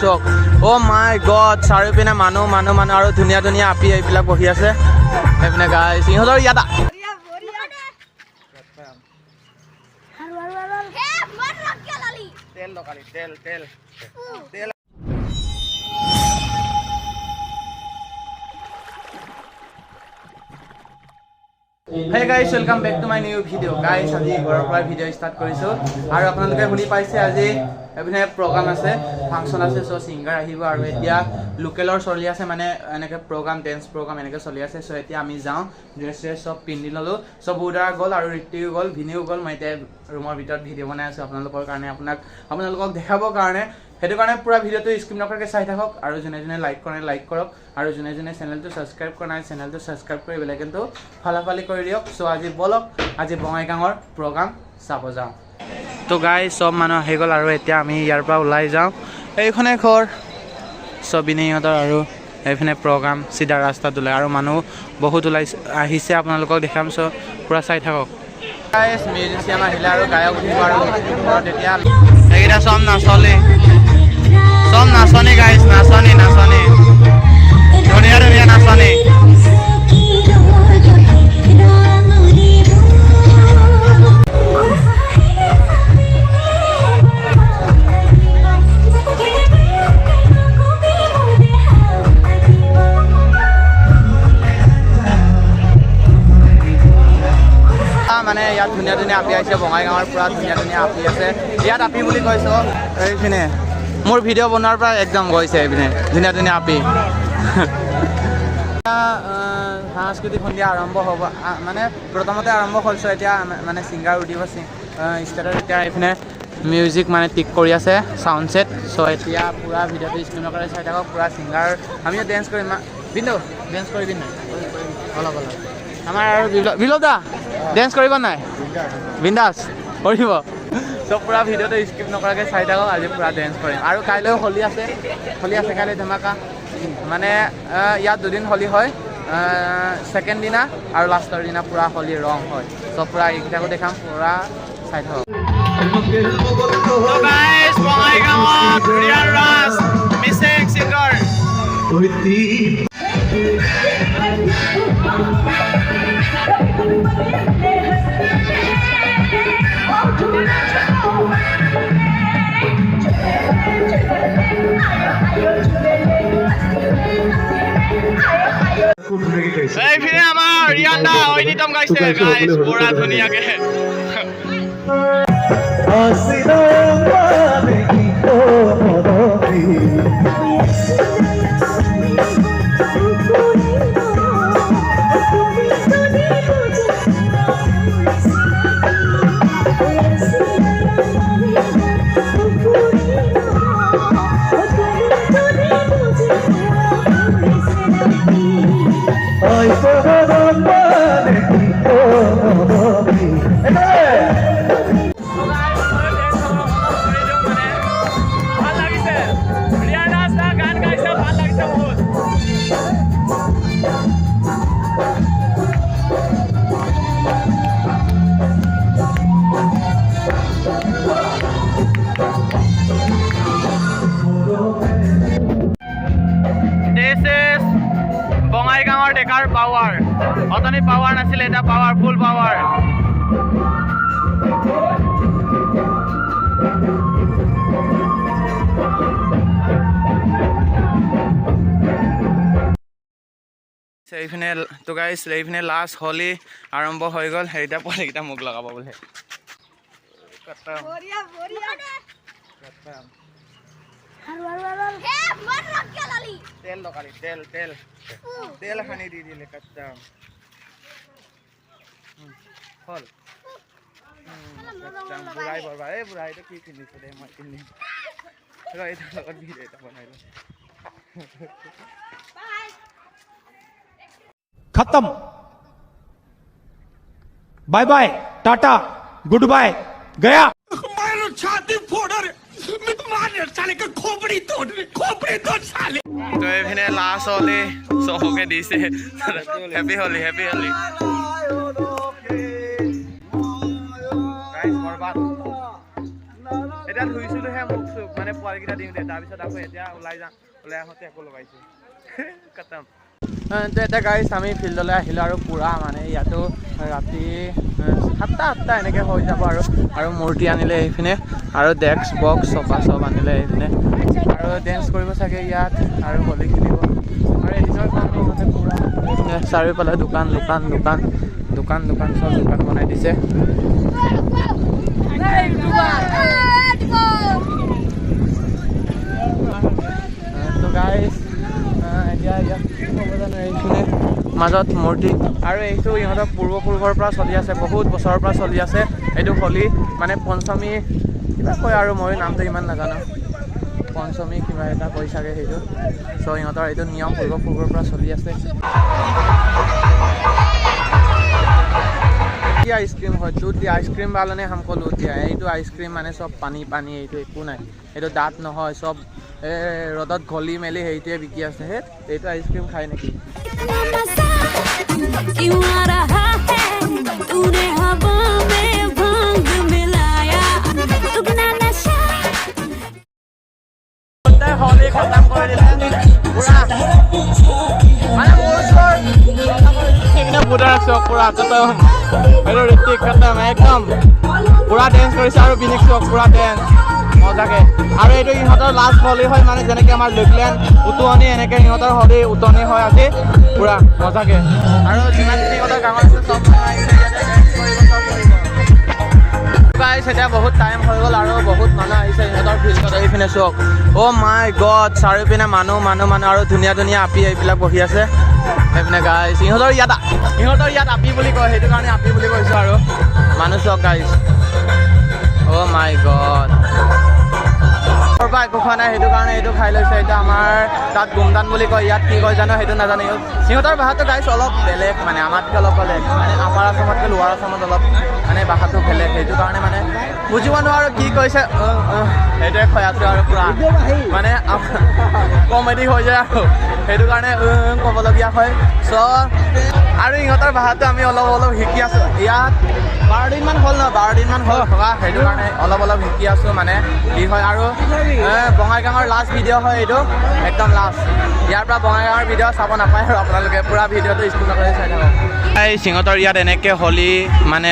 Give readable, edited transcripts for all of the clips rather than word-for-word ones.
চাওক অ' মাই গড চাৰিওপিনে মানুহ আৰু ধুনীয়া ধুনীয়া আপি এইবিলাক বহি আছে সেইপিনে গাইছ ইহঁতৰ ইয়াত তেল দৰকাৰী তেল Hey guys, welcome back to my new video. Guys, আজি ঘৰৰ পৰা ভিডিঅ' ষ্টাৰ্ট কৰিছোঁ আৰু আপোনালোকে শুনি পাইছে আজি এপিনে প্ৰগ্ৰাম আছে ফাংচন আছে চ' ছিংগাৰ আহিব আৰু এতিয়া লোকেলৰ চলি আছে মানে এনেকৈ প্ৰগ্ৰাম ডেন্স প্ৰগ্ৰাম এনেকৈ চলি আছে চ' এতিয়া আমি যাওঁ ড্ৰেছ চব পিন্ধি ল'লোঁ চব বুধাৰ গ'ল আৰু ঋতিও গ'ল ভিনিও গ'ল মই এতিয়া ৰুমৰ ভিতৰত ভিডিঅ' বনাই আছোঁ আপোনালোকৰ কাৰণে আপোনালোকক দেখাবৰ কাৰণে সেইটো কাৰণে পুৰা ভিডিঅ'টো স্কিপ নকৰাকৈ চাই থাকক আৰু যোনে যোনে লাইক কৰে লাইক কৰক আৰু যোনে যোনে চেনেলটো ছাবস্ক্ৰাইব কৰা নাই চেনেলটো ছাবস্ক্ৰাইব কৰি বেল আইকনটো ফালাফালি কৰি দিয়ক চ' আজি বলক আজি বঙাইগাঁৱৰ প্ৰগ্ৰাম চাব যাওঁ তো গাইজ চব মানুহ আহি গ'ল আৰু এতিয়া আমি ইয়াৰ পৰা ওলাই যাওঁ এইখনে ঘৰ চবিনে ইহঁতৰ আৰু এইপিনে প্ৰগ্ৰাম চিধা ৰাস্তাত ওলাই আৰু মানুহ বহুত আহিছে আপোনালোকক দেখাম চ' পুৰা চাই থাকক গাইজ মিউজিচিয়ান আহিলে আৰু গায়ক আহিব আৰু তেতিয়া এইকেইটা চব নাচনী গাইজ নাচনী ধুনীয়া নাচনী মানে ইয়াত ধুনীয়া আপি আহিছে বঙাইগাঁৱৰ পৰা ধুনীয়া আপি আছে ইয়াত আপি বুলি কৈছোঁ এইপিনে মোৰ ভিডিঅ' বনোৱাৰ পৰা একদম গৈছে এইপিনে ধুনীয়া আপি সাংস্কৃতিক সন্ধিয়া আৰম্ভ হ'ব মানে প্ৰথমতে আৰম্ভ কৰিছোঁ এতিয়া মানে ছিংগাৰ উঠিব ষ্টেজত এতিয়া এইপিনে মিউজিক মানে টিক কৰি আছে চাউণ্ড ছেট চ' এতিয়া পূৰা ভিডিঅ'টো স্ক্ৰীণৰ কাৰণে চাই থাকক পূৰা ছিংগাৰ আমিও ডেন্স কৰিম বিন্দু ডেন্স কৰিবি নাই অলপ আমাৰ আৰু বিপ্লৱ দা ডেন্স কৰিব নাই বিন্দাছ কৰিব চব পূৰা ভিডিঅ'টো স্কিপ নকৰাকৈ চাই থাকক আজি পূৰা ডেন্স কৰিম আৰু কাইলৈও হোলী আছে কাইলৈ ধমাকা মানে ইয়াত দুদিন হোলী হয় ছেকেণ্ড দিনা আৰু লাষ্টৰ দিনা পূৰা হোলী ৰং হয় চব পূৰা এইকেইটাকো দেখাম পূৰা চাই থাকক এইপিনে আমাৰ ৰিয়ান্দা ঐনিতম গাইছে গাইছ পুৰা ধুনীয়াকে বঙাইগাঁৱৰ ডেকাৰ পাৱাৰ অতনি পাৱাৰ নাছিলে এটা পাৱাৰ ফুল পাৱাৰ এইপিনে তো গাইছ এইপিনে লাষ্ট হোলী আৰম্ভ হৈ গ'ল সেইটা পোৱালিকেইটা মোক লগাব বোলে তেল দৰকাৰী তেল সানি দি দিলে কাট্টাম হল বুঢ়াই বৰবা এই বুঢ়াইটো কি কিনিছে দে মই কিনিম এইটোৰ লগত ভিডিঅ' এটা বনাই লওঁ खत्म bye bye tata goodbye गया छाती फोड़ साले का खोपड़ी तोड़ साले तो এইপিনে লাষ্ট হলি চবকে দিছে হেপি হলি গাইস বৰবাদ এতিয়া ধুইছিলোহে মুখ চুখ মানে পোৱালিকেইটা দিওঁতে, তাৰপিছত আকৌ এতিয়া ওলাই আহোঁতে আকৌ লগাইছোঁ খতম। তো এতিয়া গাইছ আমি ফিল্ডলৈ আহিলোঁ আৰু পূৰা মানে ইয়াতো ৰাতি 7টা-8টা এনেকৈ হৈ যাব আৰু মূৰ্তি আনিলে এইপিনে আৰু ডেস্ক বক্স চফা চব আনিলে এইপিনে আৰু ডেন্স কৰিব চাগে ইয়াত আৰু হোলী খেলিব আৰু এদিনৰ কাৰণে ইহঁতে পূৰা চাৰিওফালে দোকান চব দোকান বনাই দিছে। তো গাইছ এতিয়া ক'ব জানো এইখিনি মাজত মূৰ্তি আৰু এইটো ইহঁতৰ পূৰ্বপুৰুষৰ পৰা চলি আছে, বহুত বছৰৰ পৰা চলি আছে এইটো হোলী মানে পঞ্চমী কিবা কয় আৰু মই নামটো ইমান নাজানো, পঞ্চমী কিবা এটা কৈ চাগে সেইটো। চ' ইহঁতৰ এইটো নিয়ম পূৰ্বপুৰুষৰ পৰা চলি আছে। आइसक्रीम है दूध दिया आइसक्रीम वाला ने हमको लूट दिया है। ये आइसक्रीम माने सब पानी पानी ये एक ना ये दाँत নহয় सब रदत घली मेली ये बिकी आसे ये आइसक्रीम खाए नेकी होली खत्म कर दिले पूरा माने मोर पूरा शौक पूरा खत्म हेलो ऋतिक खत्म एकदम पूरा डांस কৰিছে আৰু বিনিক শौक पूरा डांस মজাকে আৰু এইটো ইহঁতৰ লাষ্ট হোলি হয় মানে যেনেকৈ আমাৰ লুকলেন উতনি এনেকৈ ইহঁতৰ হোলি উতনি হয় আজি पूरा মজাকে আৰু যিমান ইহঁতৰ গাঁৱৰ আছে সব गाइस এটা বহুত টাইম হৈ গ'ল আৰু বহুত মানুহ আহিছে ইহঁতৰ ফিল্ডত এইপিনে চক অ মাই গড চাৰিওপিনে মানুহ আৰু ধুনীয়া ধুনীয়া আপি এইবিলাক বহি আছে এইপিনে গাইস ইহঁতৰ ইয়াত আপি বুলি কয় সেইটো কাৰণে আপি বুলি কৈছো আৰু মানুহ চক গাইস অ মাই গড পৰা একো খোৱা নাই সেইটো কাৰণে এইটো খাই লৈছে এতিয়া আমাৰ তাত গুমদান বুলি কয় ইয়াত কি কয় জানো সেইটো নাজানো সিহঁতৰ ভাষাটো গাইছ অলপ বেলেগ মানে আমাতকৈ অলপ বেলেগ মানে আপাৰ আছামতকৈ লোৱাৰ আছামত অলপ মানে ভাষাটো বেলেগ সেইটো কাৰণে মানে বুজিব নোৱাৰো কি কৈছে সেইটোৱে কৈ আছো আৰু পুৰা মানে কমেডি হৈ যায় আৰু সেইটো কাৰণে ক'বলগীয়া হয় চ' আৰু ইহঁতৰ ভাষাটো আমি অলপ শিকি আছো ইয়াত 12 দিনমান হ'ল ন 12 দিনমান হ'ল থকা সেইটো কাৰণে অলপ শিকি আছো মানে কি হয় আৰু বঙাইগাঁৱৰ লাষ্ট ভিডিঅ' হয় এইটো একদম লাষ্ট ইয়াৰ পৰা বঙাইগাঁৱৰ ভিডিঅ' চাব নাপায় আৰু আপোনালোকে পুৰা ভিডিঅ'টো স্কুল কৰি চাই থাকক এই সিহঁতৰ ইয়াত এনেকৈ হোলী মানে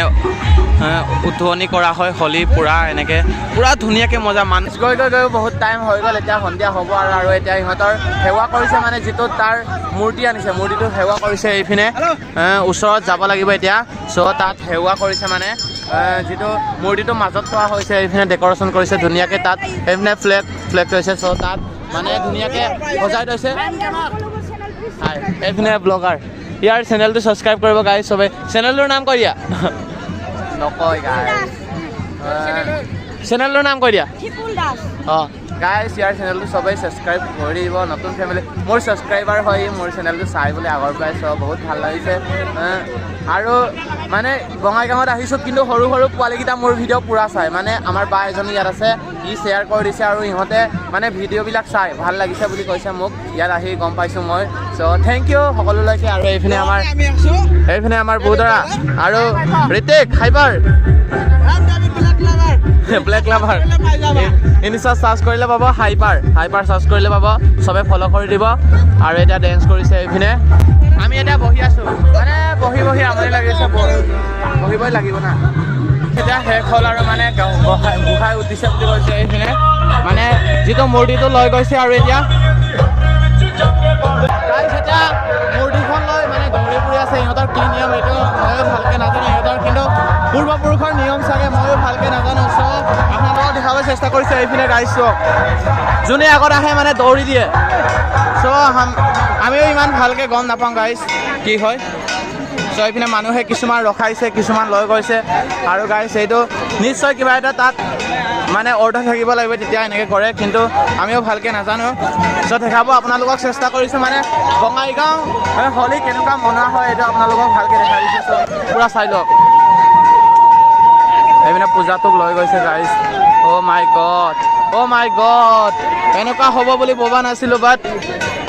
উদ্বোধনী কৰা হয় হোলী পুৰা এনেকৈ পুৰা ধুনীয়াকৈ মজা মানুহ গৈ বহুত টাইম হৈ গ'ল এতিয়া সন্ধিয়া হ'ব আৰু এতিয়া ইহঁতৰ সেৱা কৰিছে মানে যিটো তাৰ মূৰ্তি আনিছে মূৰ্তিটো সেৱা কৰিছে এইপিনে ওচৰত যাব লাগিব এতিয়া চ' তাত সেৱা কৰিছে মানে যিটো মূৰ্তিটো মাজত থোৱা হৈছে এইপিনে ডেক'ৰেশ্যন কৰিছে ধুনীয়াকৈ তাত এইপিনে ফ্লেগ থৈছে চ' তাত মানে ধুনীয়াকৈ সজাই থৈছে হাই এইপিনে ব্লগাৰ ইয়াৰ চেনেলটো ছাবস্ক্ৰাইব কৰিব গাইজ চবে চেনেলটোৰ নাম কৈ দিয়া নকয় গাইজ চেনেলটোৰ নাম কৈ দিয়া অঁ গাইজ ইয়াৰ চেনেলটো সবেই ছাবস্ক্ৰাইব কৰি দিব নতুন ফেমিলি মোৰ ছাবস্ক্ৰাইবাৰ হয় মোৰ চেনেলটো চাই বুলি আগৰ পৰাই চব বহুত ভাল লাগিছে আৰু মানে বঙাইগাঁৱত আহিছোঁ কিন্তু সৰু পোৱালিকেইটা মোৰ ভিডিঅ' পূৰা চাই মানে আমাৰ বা এজনী ইয়াত আছে ই শ্বেয়াৰ কৰি দিছে আৰু ইহঁতে মানে ভিডিঅ'বিলাক চাই ভাল লাগিছে বুলি কৈছে মোক ইয়াত আহি গম পাইছোঁ মই চ' থেংক ইউ সকলোলৈকে আৰু এইপিনে আমাৰ বুদৰা আৰু ঋতিক হাইপাৰ ব্লেক লাভাৰ ইনষ্টাত চাৰ্চ কৰিলে পাব হাইপাৰ চাৰ্চ কৰিলে পাব চবে ফ'ল' কৰি দিব আৰু এতিয়া ডেন্স কৰিছে এইপিনে আমি এতিয়া বহি আছোঁ মানে বহি আমনি লাগিছে বহিবই লাগিব না এতিয়া শেষ হ'ল আৰু মানে গোসাই উঠিছে বুলি কৈছে এইপিনে মানে যিটো মূৰ্তিটো লৈ গৈছে আৰু এতিয়া মূৰ্তিখন লৈ মানে দৌৰি ফুৰি আছে ইহঁতৰ কি নিয়ম এইটো ময়ো ভালকৈ নাজানো ইহঁতৰ কিন্তু পূৰ্বপুৰুষৰ নিয়ম চাগে ময়ো ভালকৈ নাজানো চ' আপোনালোকক দেখাব চেষ্টা কৰিছে এইপিনে গাইজ চক যোনে আগত আহে মানে দৌৰি দিয়ে চ' আমিও ইমান ভালকৈ গম নাপাওঁ গাইজ কি হয় চ' এইপিনে মানুহে কিছুমান ৰখাইছে কিছুমান লৈ গৈছে আৰু গাইজ এইটো নিশ্চয় কিবা এটা তাত মানে অৰ্ডাৰ থাকিব লাগিব তেতিয়া এনেকৈ কৰে কিন্তু আমিও ভালকৈ নাজানো চ' দেখাব আপোনালোকক চেষ্টা কৰিছোঁ মানে বঙাইগাঁও হোলী কেনেকুৱা মনোৱা হয় এইটো আপোনালোকক ভালকৈ দেখাই দিছোঁ চ' পূৰা চাই লওক এইপিনে পূজাটোক লৈ গৈছে গাইজ অ' মাই গড এনেকুৱা হ'ব বুলি ভবা নাছিলোঁ বাট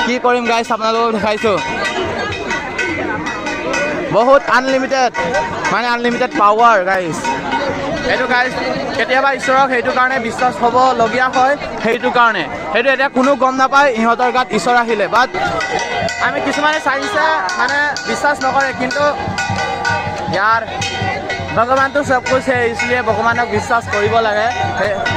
কি কৰিম গাইজ আপোনালোকক দেখাইছোঁ বহুত আনলিমিটেড পাৱাৰ গাইজ সেইটো গাইজ কেতিয়াবা ঈশ্বৰক সেইটো কাৰণে বিশ্বাস হ'বলগীয়া হয়, সেইটো কাৰণে সেইটো এতিয়া কোনো গম নাপায় ইহঁতৰ গাত ঈশ্বৰ আহিলে। বাট আমি কিছুমানে চাইছে মানে বিশ্বাস নকৰে, কিন্তু ইয়াৰ ভগৱানটো চব কৈছে, इसलिए ভগৱানক বিশ্বাস কৰিব লাগে।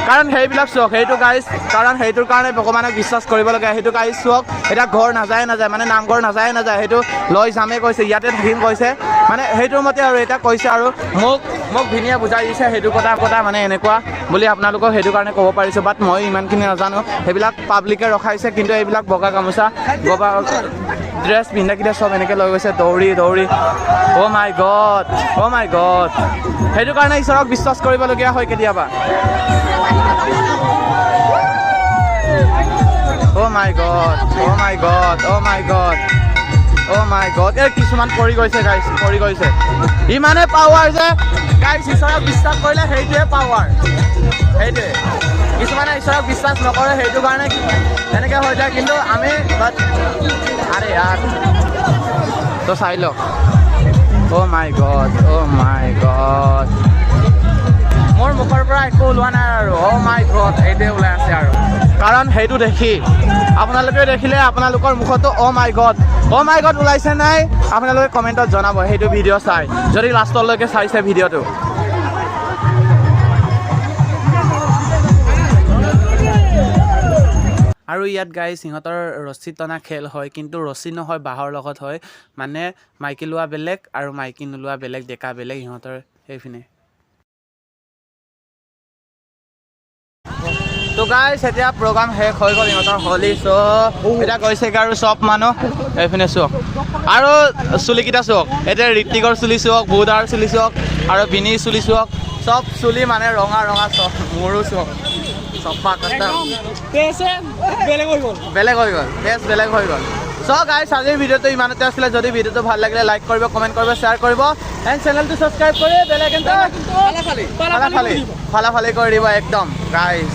কাৰণ সেইবিলাক চোৱা সেইটো গাইজ, কাৰণ সেইটোৰ কাৰণে ভগৱানক বিশ্বাস কৰিব লাগে। সেইটো গাইজ চোৱক, এতিয়া ঘৰ নাযায় মানে নামঘৰ নাযায় সেইটো লৈ যামে কৈছে, ইয়াতে থাকিম কৈছে, মানে সেইটোৰ মতে আৰু এটা কৈছে আৰু মোক ভিনিয়ে বুজাই দিছে সেইটো কথা মানে এনেকুৱা বুলি আপোনালোকক সেইটো কাৰণে ক'ব পাৰিছোঁ। বাট মই ইমানখিনি নাজানো, সেইবিলাক পাব্লিকে ৰখাইছে, কিন্তু এইবিলাক বগা গামোচা বগা ড্ৰেছ পিন্ধাকিটা চব এনেকৈ লৈ গৈছে দৌৰি। অ' মাই গড সেইটো কাৰণে ঈশ্বৰক বিশ্বাস কৰিবলগীয়া হয় কেতিয়াবা। অ' মাই গড এই কিছুমান পৰি গৈছে গাইছ, পৰি গৈছে। ইমানে পাৱাৰ যে গাইছ ঈশ্বৰক বিশ্বাস কৰিলে সেইটোৱে পাৱাৰ, সেইটোৱে। কিছুমানে ঈশ্বৰক বিশ্বাস নকৰে, সেইটো কাৰণে এনেকৈ হৈ যায়। কিন্তু আমি বাট আৰে ইয়াৰ তো চাই লওক। অ' মাই গড মোৰ মুখৰ পৰা একো ওলোৱা নাই আৰু অ' মাই গড এইটোৱে ওলাই আছে আৰু। কাৰণ সেইটো দেখি আপোনালোকে দেখিলে আপোনালোকৰ মুখতো অ' মাই গড ওলাইছে নাই আপোনালোকে কমেণ্টত জনাব সেইটো ভিডিঅ' চাই, যদি লাষ্টলৈকে চাইছে ভিডিঅ'টো। আৰু ইয়াত গাইজ সিহঁতৰ ৰছী টনা খেল হয়, কিন্তু ৰছী নহয় বাঁহৰ লগত হয়, মানে মাইকী লোৱা বেলেগ আৰু মাইকী নোলোৱা বেলেগ, ডেকা বেলেগ সিহঁতৰ সেইপিনে। তো গাইজ এতিয়া প্ৰগ্ৰাম শেষ হৈ গ'ল সিহঁতৰ হলি চ' এতিয়া গৈছেগৈ আৰু চব মানুহ এইপিনে চোৱক। আৰু চুলিকেইটা চোৱক, এতিয়া ঋত্বিকৰ চুলি চোৱক, বুধাৰ চুলি চোৱক আৰু বিনিৰ চুলি চোৱক, চব চুলি মানে ৰঙা চব, মোৰো চোৱক চফা কাটা বেলেগ হৈ গ'ল, বেষ্ট বেলেগ হৈ গ'ল। চ' গাইজ আজিৰ ভিডিঅ'টো ইমানতে আছিলে। যদি ভিডিঅ'টো ভাল লাগিলে লাইক কৰিব, কমেণ্ট কৰিব, শ্বেয়াৰ কৰিব এণ্ড চেনেলটো ছাবস্ক্ৰাইব কৰি বেলেগ ফালি কৰি দিব একদম গাইজ।